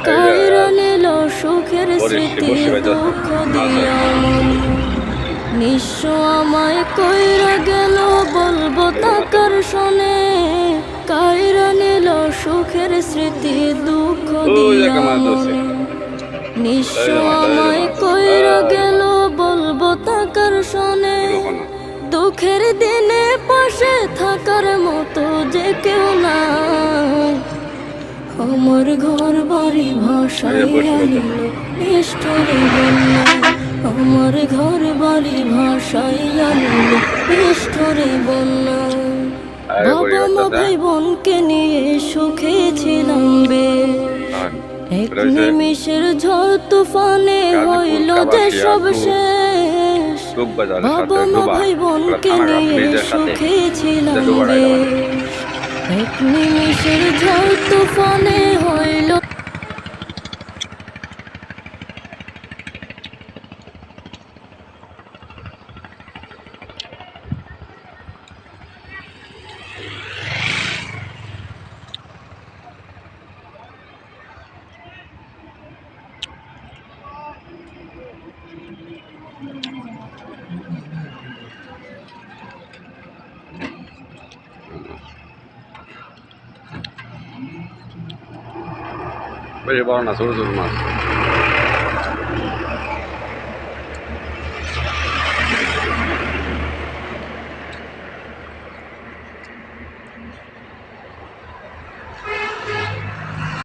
কায়রা নিল সুখের স্মৃতি দুঃখ দিয়া মনে, নিঃস্ব আমায় কইরা গেল বলবো তাকার শোনে। কায়রা নিল সুখের স্মৃতি দুঃখ দিয়া মনে, নিঃস্ব আমায় কইরা গেল বলবো তাকার শোনে। দুঃখের দিনে পাশে থাকার মতো যে কেউ নাই, আমার ঘর বাড়ি ভাসাইয়া নিল নিষ্ঠুরে বন্যা। আমার ঘর বাড়ি ভাসাইয়া নিল নিষ্ঠুরে বন্যা। বাবা মা ভাই বোনকে নিয়ে সুখে ছিলাম বেশ, এক নিমিষের ঝড় তুফানে হইল যে সব শেষ। বাবা মা ভাই বোনকে নিয়ে সুখে ছিলাম বেশ, এক নিমিষের ঝড় তুফানে হইল। বেশি বড় না, ছোট ছোট মাছ।